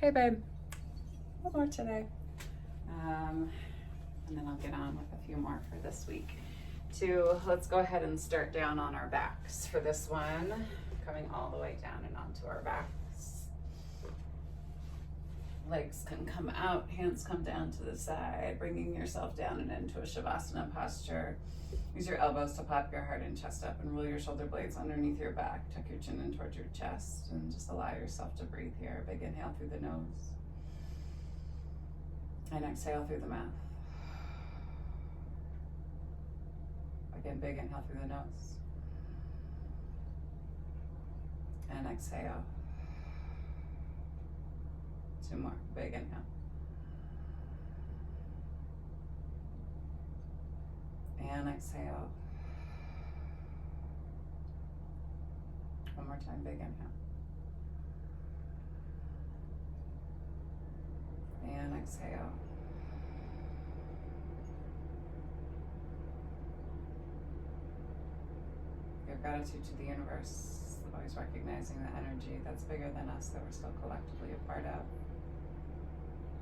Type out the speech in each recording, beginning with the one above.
Hey babe, one more today. And then I'll get on with a few more for this week. Let's go ahead and start down on our backs for this one. Coming all the way down and onto our backs. Legs can come out, hands come down to the side, bringing yourself down and into a Shavasana posture. Use your elbows to pop your heart and chest up and roll your shoulder blades underneath your back. Tuck your chin in towards your chest and just allow yourself to breathe here. Big inhale through the nose and exhale through the mouth. Again, big inhale through the nose and exhale. Two more, big inhale. And exhale. One more time, big inhale. And exhale. Give gratitude to the universe, always recognizing the energy that's bigger than us that we're still collectively a part of.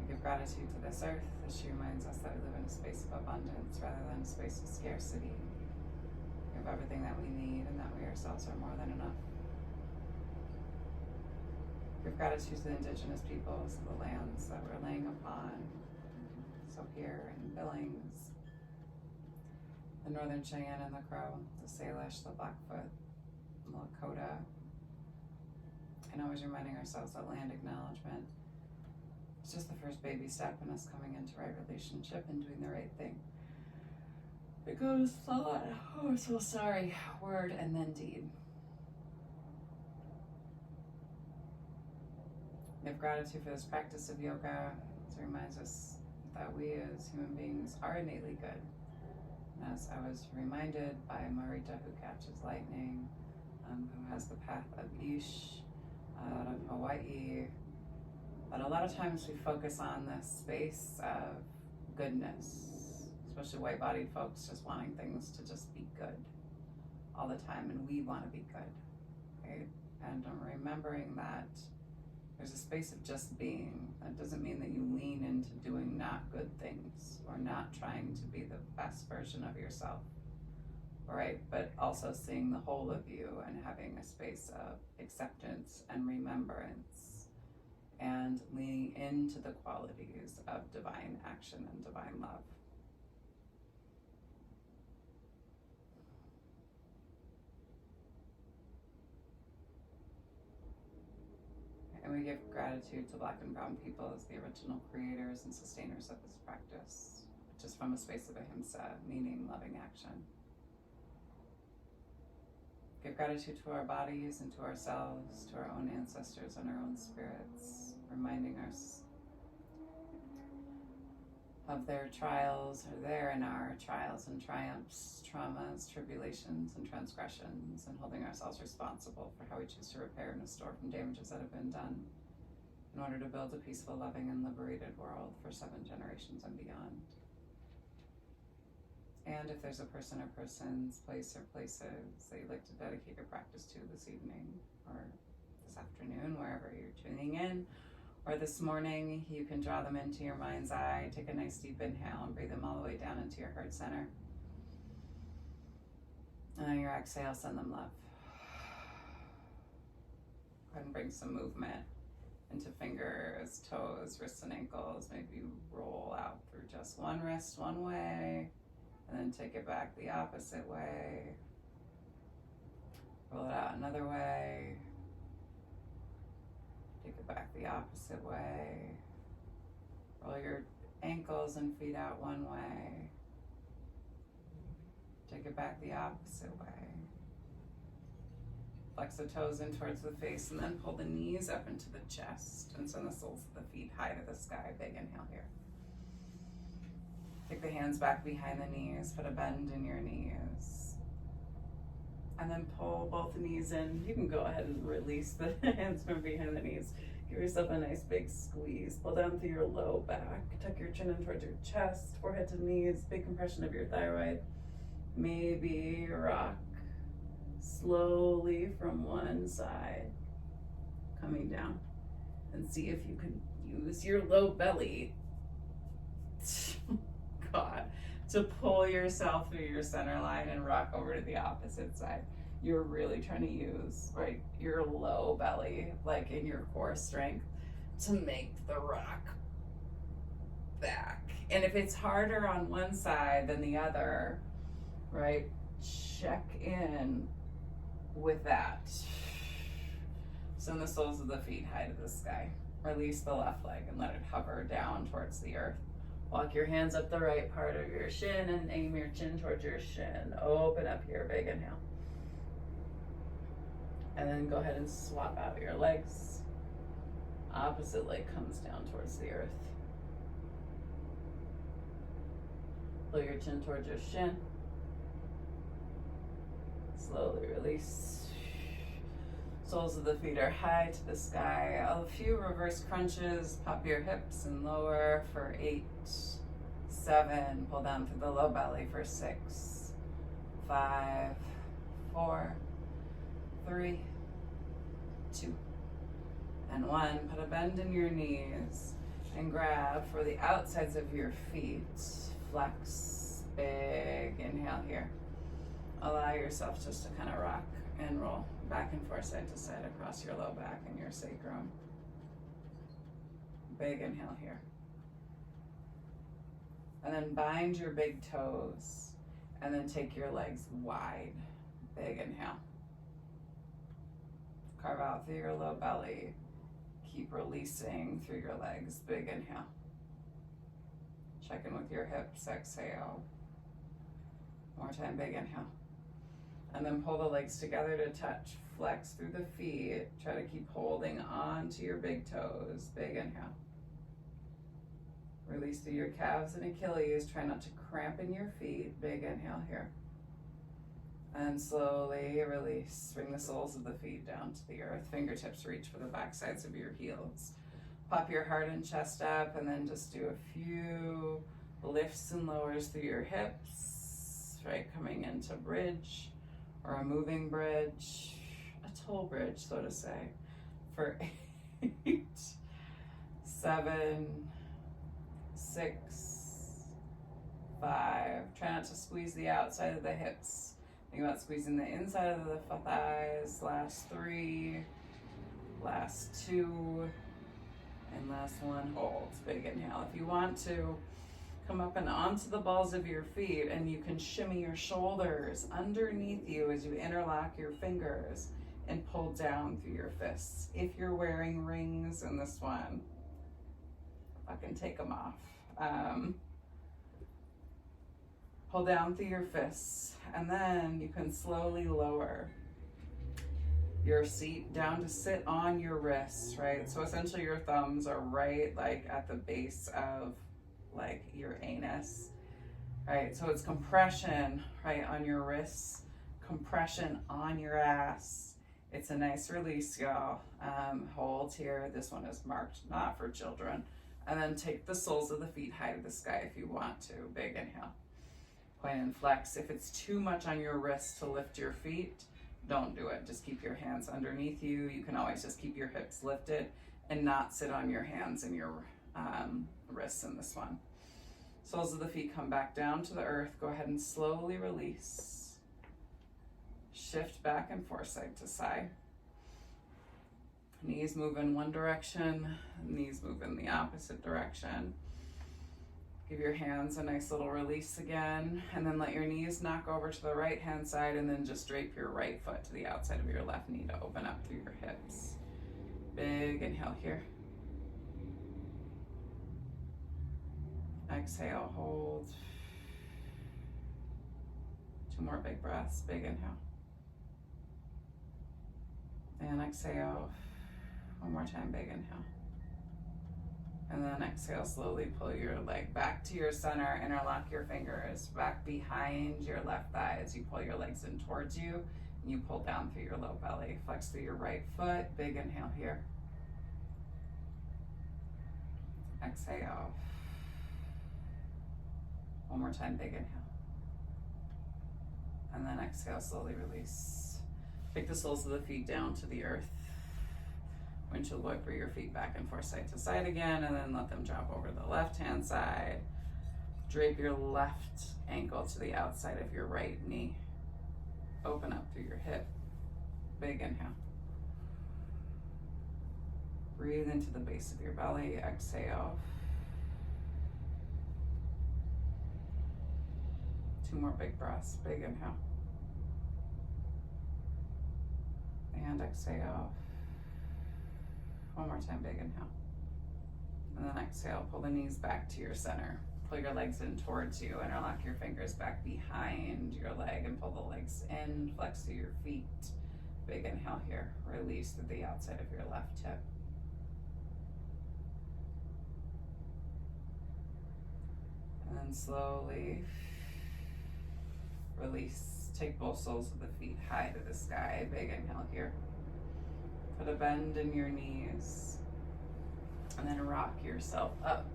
We give gratitude to this earth as she reminds us that we live in a space of abundance rather than a space of scarcity. We have everything that we need and that we ourselves are more than enough. Give gratitude to the indigenous peoples of the lands that we're laying upon. So here in Billings, the Northern Cheyenne and the Crow, the Salish, the Blackfoot, the Lakota, and always reminding ourselves that land acknowledgement is just the first baby step in us coming into right relationship and doing the right thing. It goes thought, oh so sorry, word, and then deed. We have gratitude for this practice of yoga. It reminds us that we as human beings are innately good. As I was reminded by Marita, who catches lightning, who has the path of Ish out of Hawaii, but a lot of times we focus on this space of goodness, especially white-bodied folks just wanting things to just be good all the time, and we want to be good, right? And I'm remembering that there's a space of just being. That doesn't mean that you lean into doing not good things or not trying to be the best version of yourself, right? But also seeing the whole of you and having a space of acceptance and remembrance and leaning into the qualities of divine action and divine love. And we give gratitude to Black and Brown people as the original creators and sustainers of this practice, just from a space of ahimsa, meaning loving action. Give gratitude to our bodies and to ourselves, to our own ancestors and our own spirits, reminding us of their trials, or their and our trials and triumphs, traumas, tribulations, and transgressions, and holding ourselves responsible for how we choose to repair and restore from damages that have been done in order to build a peaceful, loving, and liberated world for 7 generations and beyond. And if there's a person or persons, place or places that you'd like to dedicate your practice to this evening or this afternoon, wherever you're tuning in, or this morning, you can draw them into your mind's eye. Take a nice deep inhale and breathe them all the way down into your heart center. And on your exhale, send them love. Go ahead and bring some movement into fingers, toes, wrists, and ankles. Maybe you roll out through just one wrist one way, and then take it back the opposite way. Roll it out another way. Take it back the opposite way. Roll your ankles and feet out one way. Take it back the opposite way. Flex the toes in towards the face and then pull the knees up into the chest and send the soles of the feet high to the sky. Big inhale here. Take the hands back behind the knees, put a bend in your knees. And then pull both knees in. You can go ahead and release the hands from behind the knees. Give yourself a nice big squeeze. Pull down through your low back. Tuck your chin in towards your chest, forehead to knees, big compression of your thyroid. Maybe rock slowly from one side, coming down. And see if you can use your low belly, God, to pull yourself through your center line and rock over to the opposite side. You're really trying to use, right, your low belly, like in your core strength, to make the rock back. And if it's harder on one side than the other, right, check in with that. Send the soles of the feet high to the sky. Release the left leg and let it hover down towards the earth. Walk your hands up the right part of your shin and aim your chin towards your shin. Open up here, big inhale. And then go ahead and swap out your legs. Opposite leg comes down towards the earth. Pull your chin towards your shin. Slowly release. Soles of the feet are high to the sky. A few reverse crunches. Pop your hips and lower for 8, 7. Pull down through the low belly for 6, 5, 4, 3, 2, and 1. Put a bend in your knees and grab for the outsides of your feet. Flex, big inhale here. Allow yourself just to kind of rock and roll back and forth, side to side, across your low back and your sacrum. Big inhale here. And then bind your big toes and then take your legs wide. Big inhale. Carve out through your low belly. Keep releasing through your legs. Big inhale. Check in with your hips. Exhale. One more time. Big inhale. And then pull the legs together to touch. Flex through the feet. Try to keep holding on to your big toes. Big inhale. Release through your calves and Achilles. Try not to cramp in your feet. Big inhale here. And slowly release. Bring the soles of the feet down to the earth. Fingertips reach for the back sides of your heels. Pop your heart and chest up, and then just do a few lifts and lowers through your hips. Right, coming into bridge or a moving bridge, a toll bridge, so to say, for 8, 7, 6, 5. Try not to squeeze the outside of the hips. Think about squeezing the inside of the thighs. Last 3, last 2, and last 1. Hold. Big inhale. If you want to, come up and onto the balls of your feet, and you can shimmy your shoulders underneath you as you interlock your fingers and pull down through your fists. If you're wearing rings in this one, fucking take them off. Pull down through your fists, and then you can slowly lower your seat down to sit on your wrists, right? So essentially your thumbs are right like at the base of like your anus, right? So it's compression, right, on your wrists, compression on your ass. It's a nice release, y'all. Hold here. This one is marked not for children. And then take the soles of the feet high to the sky if you want to. Big inhale. Point and flex. If it's too much on your wrists to lift your feet, don't do it. Just keep your hands underneath you. You can always just keep your hips lifted and not sit on your hands and your wrists in this one. Soles of the feet come back down to the earth. Go ahead and slowly release. Shift back and forth, side to side. Knees move in one direction, knees move in the opposite direction. Give your hands a nice little release again, and then let your knees knock over to the right hand side, and then just drape your right foot to the outside of your left knee to open up through your hips. Big inhale here. Exhale, hold. 2 more big breaths. Big inhale. And exhale. 1 more time, big inhale. And then exhale, slowly pull your leg back to your center, interlock your fingers back behind your left thigh as you pull your legs in towards you, and you pull down through your low belly. Flex through your right foot, big inhale here. Exhale. 1 more time, big inhale. And then exhale, slowly release. Take the soles of the feet down to the earth. Windshield wiper your feet back and forth side to side again, and then let them drop over the left-hand side. Drape your left ankle to the outside of your right knee. Open up through your hip. Big inhale. Breathe into the base of your belly. Exhale. 2 more big breaths. Big inhale. And exhale. 1 more time, big inhale. And then exhale, pull the knees back to your center. Pull your legs in towards you, interlock your fingers back behind your leg and pull the legs in, flex through your feet. Big inhale here, release through the outside of your left hip. And then slowly release. Take both soles of the feet high to the sky. Big inhale here. Put a bend in your knees. And then rock yourself up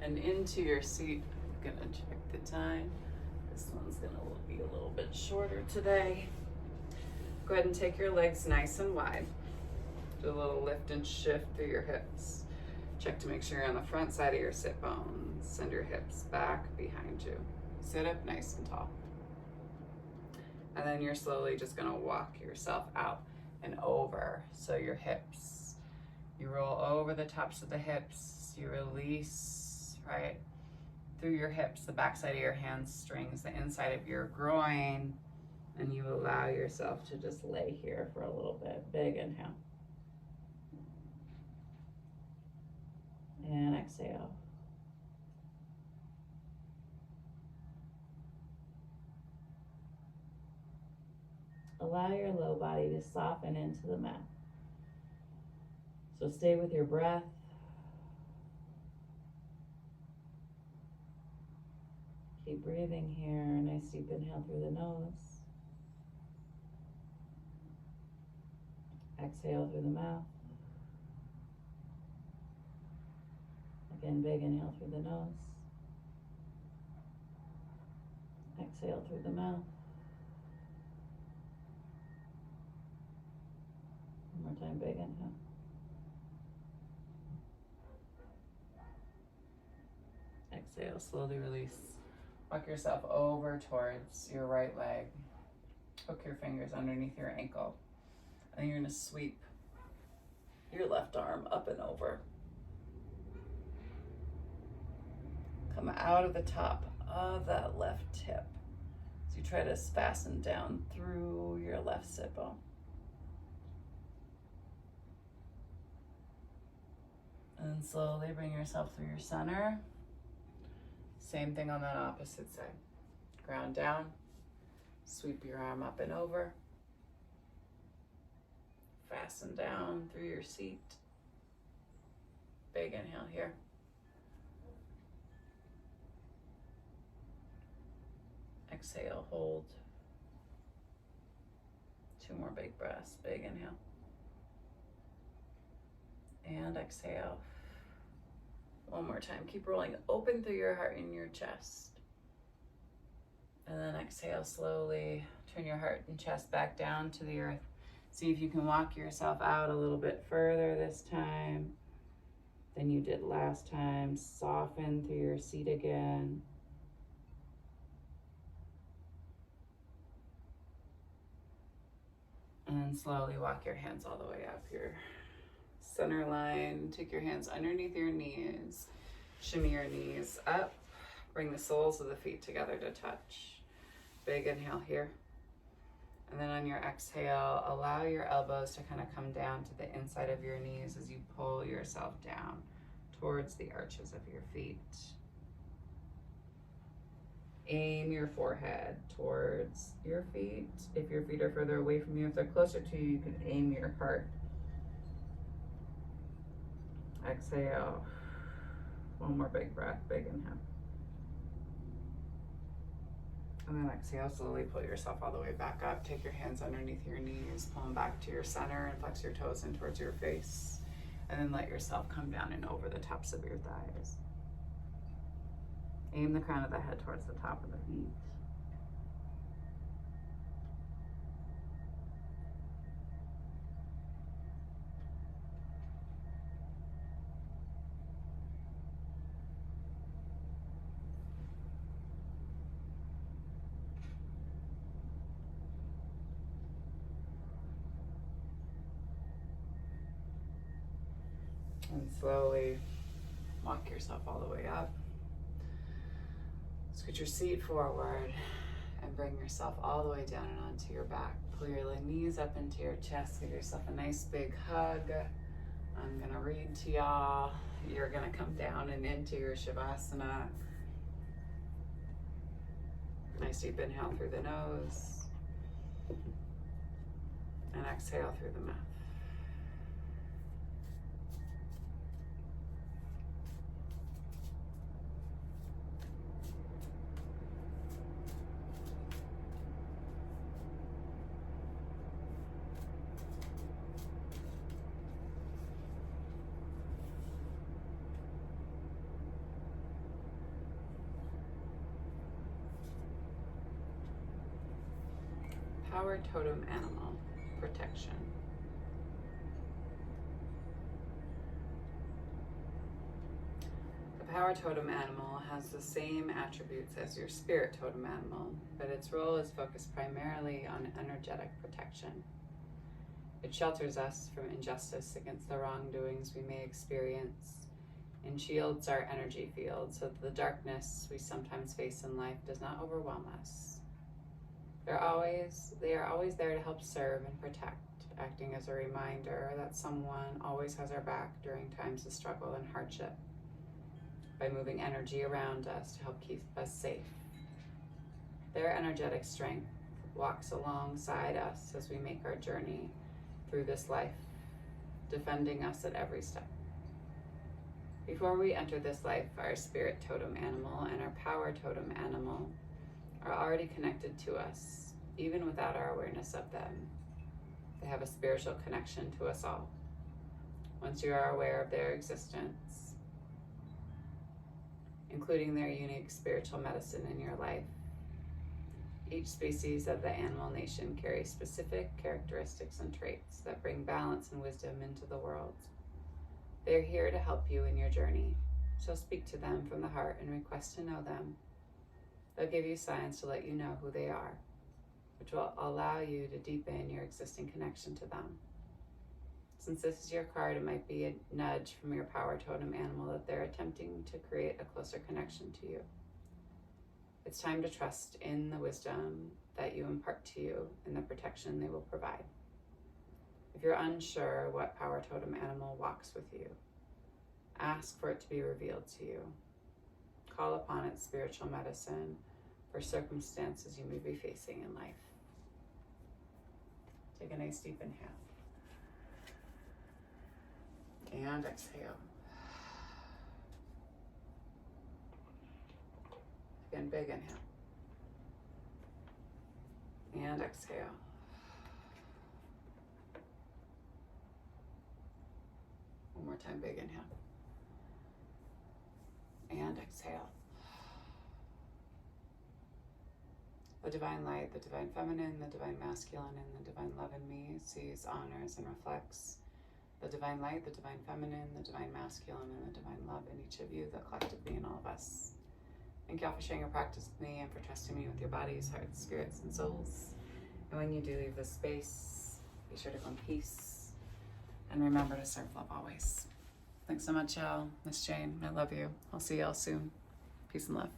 and into your seat. I'm gonna check the time. This one's gonna be a little bit shorter today. Go ahead and take your legs nice and wide. Do a little lift and shift through your hips. Check to make sure you're on the front side of your sit bones. Send your hips back behind you. Sit up nice and tall. And then you're slowly just gonna walk yourself out and over. So your hips, you roll over the tops of the hips, you release, right, through your hips, the backside of your hamstrings, the inside of your groin, and you allow yourself to just lay here for a little bit. Big inhale. And exhale. Allow your low body to soften into the mat. So stay with your breath. Keep breathing here. Nice deep inhale through the nose. Exhale through the mouth. Again, big inhale through the nose. Exhale through the mouth. One more time, big inhale. Exhale, slowly release. Walk yourself over towards your right leg. Hook your fingers underneath your ankle. And you're gonna sweep your left arm up and over. Come out of the top of that left hip. So you try to fasten down through your left sit bone. And then slowly bring yourself through your center. Same thing on that opposite side. Ground down, sweep your arm up and over. Fasten down through your seat. Big inhale here. Exhale, hold. 2 more big breaths, big inhale. And exhale. 1 more time. Keep rolling open through your heart and your chest. And then exhale slowly. Turn your heart and chest back down to the earth. See if you can walk yourself out a little bit further this time than you did last time. Soften through your seat again. And then slowly walk your hands all the way up here. Center line, take your hands underneath your knees, shimmy your knees up, bring the soles of the feet together to touch. Big inhale here. And then on your exhale, allow your elbows to kind of come down to the inside of your knees as you pull yourself down towards the arches of your feet. Aim your forehead towards your feet. If your feet are further away from you, if they're closer to you, you can aim your heart. Exhale. 1 more big breath, big inhale. And then exhale, slowly pull yourself all the way back up. Take your hands underneath your knees, pull them back to your center and flex your toes in towards your face. And then let yourself come down and over the tops of your thighs. Aim the crown of the head towards the top of the feet. And slowly walk yourself all the way up. Scoot your seat forward and bring yourself all the way down and onto your back. Pull your knees up into your chest. Give yourself a nice big hug. I'm gonna read to y'all. You're gonna come down and into your Shavasana. Nice deep inhale through the nose. And exhale through the mouth. Power totem animal, protection. The power totem animal has the same attributes as your spirit totem animal, but its role is focused primarily on energetic protection. It shelters us from injustice against the wrongdoings we may experience and shields our energy field so that the darkness we sometimes face in life does not overwhelm us. They are always there to help serve and protect, acting as a reminder that someone always has our back during times of struggle and hardship, by moving energy around us to help keep us safe. Their energetic strength walks alongside us as we make our journey through this life, defending us at every step. Before we enter this life, our spirit totem animal and our power totem animal are already connected to us, even without our awareness of them. They have a spiritual connection to us all. Once you are aware of their existence, including their unique spiritual medicine in your life, each species of the animal nation carries specific characteristics and traits that bring balance and wisdom into the world. They are here to help you in your journey, so speak to them from the heart and request to know them. They'll give you signs to let you know who they are, which will allow you to deepen your existing connection to them. Since this is your card, it might be a nudge from your power totem animal that they're attempting to create a closer connection to you. It's time to trust in the wisdom that you impart to you and the protection they will provide. If you're unsure what power totem animal walks with you, ask for it to be revealed to you. Call upon its spiritual medicine for circumstances you may be facing in life. Take a nice deep inhale. And exhale. Again, big inhale. And exhale. One more time, big inhale. And exhale. The divine light, the divine feminine, the divine masculine, and the divine love in me sees, honors, and reflects the divine light, the divine feminine, the divine masculine, and the divine love in each of you, the collective me in all of us. Thank you all for sharing your practice with me and for trusting me with your bodies, hearts, spirits, and souls. And when you do leave this space, be sure to go in peace and remember to serve love always. Thanks so much, y'all. Miss Jane, I love you. I'll see y'all soon. Peace and love.